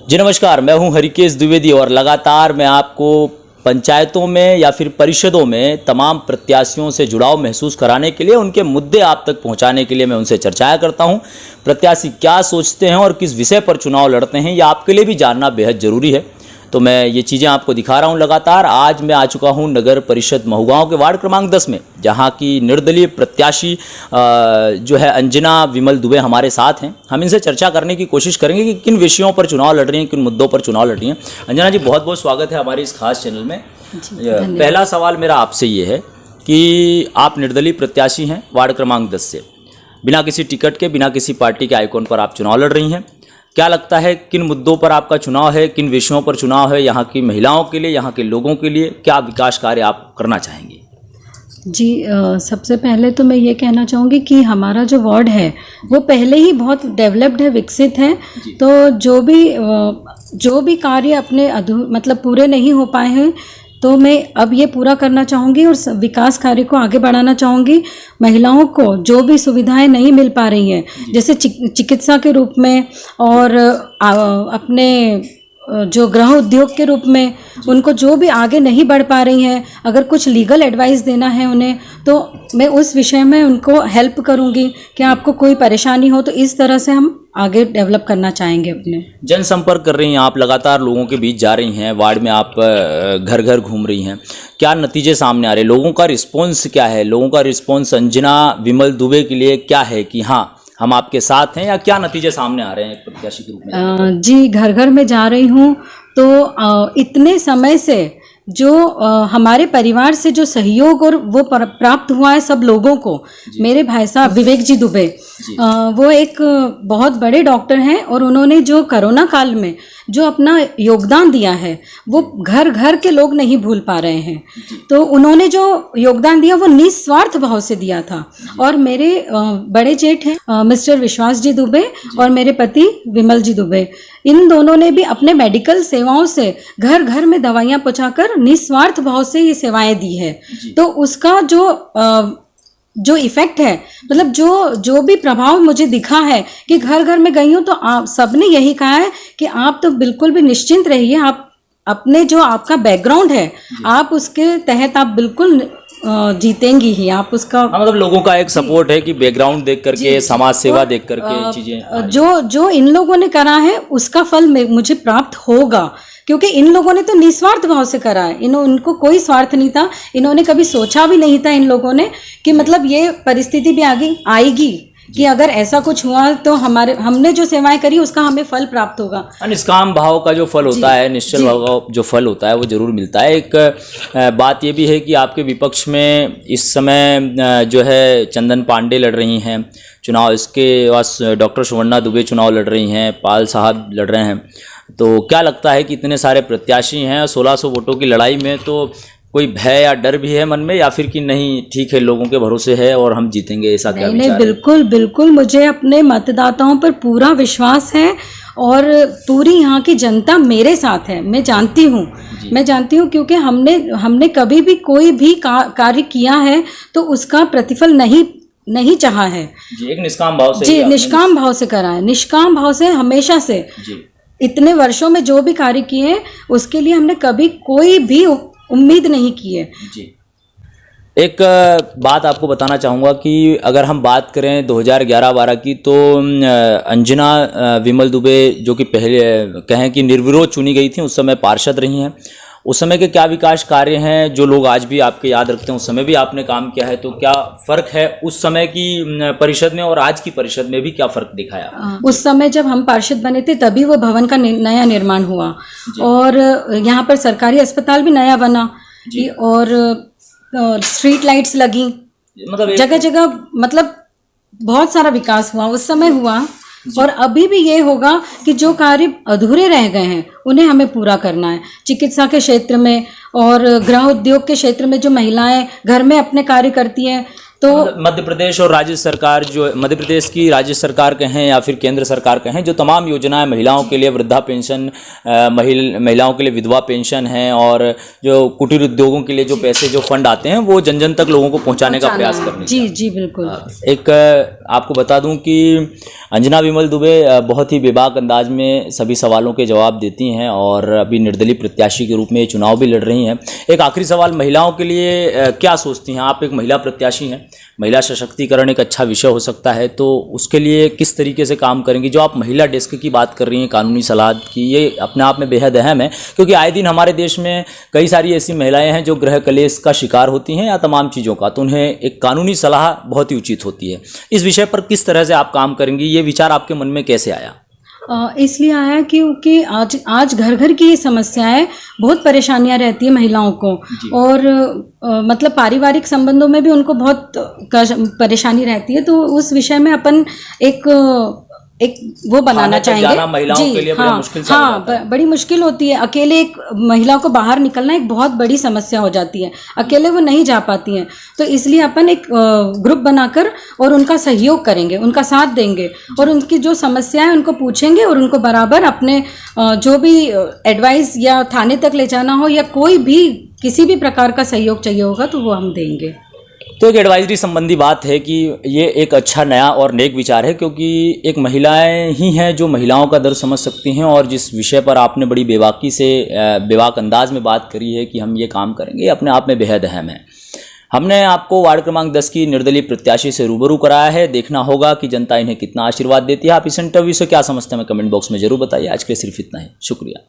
जी नमस्कार, मैं हूं हरिकेश द्विवेदी और लगातार मैं आपको पंचायतों में या फिर परिषदों में तमाम प्रत्याशियों से जुड़ाव महसूस कराने के लिए, उनके मुद्दे आप तक पहुंचाने के लिए मैं उनसे चर्चाएं करता हूं। प्रत्याशी क्या सोचते हैं और किस विषय पर चुनाव लड़ते हैं, ये आपके लिए भी जानना बेहद ज़रूरी है। तो मैं ये चीज़ें आपको दिखा रहा हूं लगातार। आज मैं आ चुका हूं नगर परिषद महुगांव के वार्ड क्रमांक 10 में, जहां की निर्दलीय प्रत्याशी जो है अंजना विमल दुबे हमारे साथ हैं। हम इनसे चर्चा करने की कोशिश करेंगे कि किन विषयों पर चुनाव लड़ रही हैं, किन मुद्दों पर चुनाव लड़ रही हैं। अंजना जी, बहुत बहुत स्वागत है हमारे इस खास चैनल में। पहला सवाल मेरा आपसे ये है कि आप निर्दलीय प्रत्याशी हैं वार्ड क्रमांक 10 से, बिना किसी टिकट के, बिना किसी पार्टी के आइकॉन पर आप चुनाव लड़ रही हैं। क्या लगता है किन मुद्दों पर आपका चुनाव है, किन विषयों पर चुनाव है, यहाँ की महिलाओं के लिए, यहाँ के लोगों के लिए क्या विकास कार्य आप करना चाहेंगी? जी, सबसे पहले तो मैं ये कहना चाहूँगी कि हमारा जो वार्ड है वो पहले ही बहुत डेवलप्ड है, विकसित है। तो जो भी कार्य अपने मतलब पूरे नहीं हो पाए हैं, तो मैं अब ये पूरा करना चाहूँगी और विकास कार्य को आगे बढ़ाना चाहूँगी। महिलाओं को जो भी सुविधाएं नहीं मिल पा रही हैं, जैसे चिकित्सा के रूप में और अपने जो गृह उद्योग के रूप में, उनको जो भी आगे नहीं बढ़ पा रही हैं, अगर कुछ लीगल एडवाइस देना है उन्हें, तो मैं उस विषय में उनको हेल्प करूँगी कि आपको कोई परेशानी हो तो इस तरह से हम आगे डेवलप करना चाहेंगे। अपने जनसंपर्क कर रही हैं आप, लगातार लोगों के बीच जा रही हैं, वार्ड में आप घर घर घूम रही हैं, क्या नतीजे सामने आ रहे हैं? लोगों का रिस्पॉन्स क्या है? लोगों का रिस्पॉन्स अंजना विमल दुबे के लिए क्या है कि हाँ हम आपके साथ हैं, या क्या नतीजे सामने आ रहे हैं एक प्रत्याशी के रूप में? जी, घर घर में जा रही हूँ तो इतने समय से जो हमारे परिवार से जो सहयोग और वो प्राप्त हुआ है सब लोगों को, मेरे भाई साहब विवेक जी दुबे, वो एक बहुत बड़े डॉक्टर हैं और उन्होंने जो कोरोना काल में जो अपना योगदान दिया है वो घर घर के लोग नहीं भूल पा रहे हैं। तो उन्होंने जो योगदान दिया वो निस्वार्थ भाव से दिया था। और मेरे बड़े जेठ हैं मिस्टर विश्वास जी दुबे और मेरे पति विमल जी दुबे, इन दोनों ने भी अपने मेडिकल सेवाओं से घर घर में दवाइयाँ पहुँचाकर निस्वार्थ भाव से ये सेवाएं दी है। तो उसका जो इफेक्ट है, मतलब जो भी प्रभाव मुझे दिखा है कि घर घर में गई हूँ तो आप सबने यही कहा है कि आप तो बिल्कुल भी निश्चिंत रहिए, आप अपने जो आपका बैकग्राउंड है आप उसके तहत आप बिल्कुल जीतेंगी ही। आप उसका मतलब लोगों का एक सपोर्ट है कि बैकग्राउंड देख करके, समाज सेवा देख करके चीजें जो इन लोगों ने करा है उसका फल मुझे प्राप्त होगा, क्योंकि इन लोगों ने तो निस्वार्थ भाव से करा है। उनको कोई स्वार्थ नहीं था, इन्होंने कभी सोचा भी नहीं था इन लोगों ने कि मतलब ये परिस्थिति भी आएगी कि अगर ऐसा कुछ हुआ तो हमने जो सेवाएं करी उसका हमें फल प्राप्त होगा। निष्काम भाव का जो फल होता है, निश्चल भाव का जो फल होता है वो जरूर मिलता है। एक बात ये भी है कि आपके विपक्ष में इस समय जो है चंदन पांडे लड़ रही हैं चुनाव, इसके बाद डॉक्टर सुवर्णा दुबे चुनाव लड़ रही हैं, पाल साहब लड़ रहे हैं। तो क्या लगता है कि इतने सारे प्रत्याशी हैं, 1600 वोटों की लड़ाई में, तो कोई भय या डर भी है मन में, या फिर कि नहीं ठीक है लोगों के भरोसे है और हम जीतेंगे, ऐसा क्या विचार है? बिल्कुल बिल्कुल, मुझे अपने मतदाताओं पर पूरा विश्वास है और पूरी यहाँ की जनता मेरे साथ है। मैं जानती हूँ क्योंकि हमने कभी भी कोई भी कार्य किया है तो उसका प्रतिफल नहीं चाहा है जी। एक निष्काम भाव से जी, निष्काम भाव से करा है, निष्काम भाव से हमेशा से जी। इतने वर्षों में जो भी कार्य किए हैं उसके लिए हमने कभी कोई भी उम्मीद नहीं की है जी। एक बात आपको बताना चाहूँगा कि अगर हम बात करें 2011-12 की, तो अंजना विमल दुबे जो कि पहले कहें कि निर्विरोध चुनी गई थी, उस समय पार्षद रही हैं। उस समय के क्या विकास कार्य हैं जो लोग आज भी आपके याद रखते हैं? उस समय भी आपने काम किया है, तो क्या फ़र्क है उस समय की परिषद में और आज की परिषद में भी क्या फ़र्क दिखाया? उस समय जब हम पार्षद बने थे तभी वो भवन का नया निर्माण हुआ और यहाँ पर सरकारी अस्पताल भी नया बना और स्ट्रीट लाइट्स लगी, मतलब जगह जगह, मतलब बहुत सारा विकास हुआ उस समय हुआ। और अभी भी ये होगा कि जो कार्य अधूरे रह गए हैं उन्हें हमें पूरा करना है। चिकित्सा के क्षेत्र में और गृह उद्योग के क्षेत्र में जो महिलाएं घर में अपने कार्य करती हैं, तो मध्य प्रदेश और राज्य सरकार, जो मध्य प्रदेश की राज्य सरकार कहें या फिर केंद्र सरकार कहें, जो तमाम योजनाएं महिलाओं के लिए वृद्धा पेंशन, महिलाओं के लिए विधवा पेंशन है, और जो कुटीर उद्योगों के लिए जो पैसे, जो फंड आते हैं, वो जन जन तक लोगों को पहुंचाने का प्रयास करनी जी जी बिल्कुल। एक आपको बता दूं कि अंजना विमल दुबे बहुत ही बेबाक अंदाज में सभी सवालों के जवाब देती हैं और अभी निर्दलीय प्रत्याशी के रूप में चुनाव भी लड़ रही हैं। एक आखिरी सवाल, महिलाओं के लिए क्या सोचती हैं आप? एक महिला प्रत्याशी हैं, महिला सशक्तिकरण एक अच्छा विषय हो सकता है, तो उसके लिए किस तरीके से काम करेंगी? जो आप महिला डेस्क की बात कर रही हैं, कानूनी सलाह की, ये अपने आप में बेहद अहम है, क्योंकि आए दिन हमारे देश में कई सारी ऐसी महिलाएं हैं जो गृह कलेश का शिकार होती हैं या तमाम चीज़ों का, तो उन्हें एक कानूनी सलाह बहुत ही उचित होती है। इस विषय पर किस तरह से आप काम करेंगी? ये विचार आपके मन में कैसे आया? इसलिए आया क्योंकि आज घर घर की ये समस्याएं, बहुत परेशानियां रहती है महिलाओं को, और मतलब पारिवारिक संबंधों में भी उनको बहुत परेशानी रहती है। तो उस विषय में अपन एक वो बनाना चाहेंगे। महिलाओं के लिए हाँ, मुश्किल बड़ी मुश्किल होती है। अकेले एक महिला को बाहर निकलना एक बहुत बड़ी समस्या हो जाती है, अकेले वो नहीं जा पाती हैं। तो इसलिए अपन एक ग्रुप बनाकर और उनका सहयोग करेंगे, उनका साथ देंगे, और उनकी जो समस्याएं उनको पूछेंगे, और उनको बराबर अपने जो भी एडवाइस या थाने तक ले जाना हो या कोई भी किसी भी प्रकार का सहयोग चाहिए होगा तो वो हम देंगे। तो एक एडवाइजरी संबंधी बात है कि ये एक अच्छा नया और नेक विचार है, क्योंकि एक महिलाएं ही हैं जो महिलाओं का दर्द समझ सकती हैं, और जिस विषय पर आपने बड़ी बेबाकी से बेबाक अंदाज में बात करी है कि हम ये काम करेंगे, अपने आप में बेहद अहम है। हमने आपको वार्ड क्रमांक 10 की निर्दलीय प्रत्याशी से रूबरू कराया है। देखना होगा कि जनता इन्हें कितना आशीर्वाद देती है। आप इस इंटरव्यू से क्या समझते हैं, कमेंट बॉक्स में जरूर बताइए। आज के लिए सिर्फ इतना ही, शुक्रिया।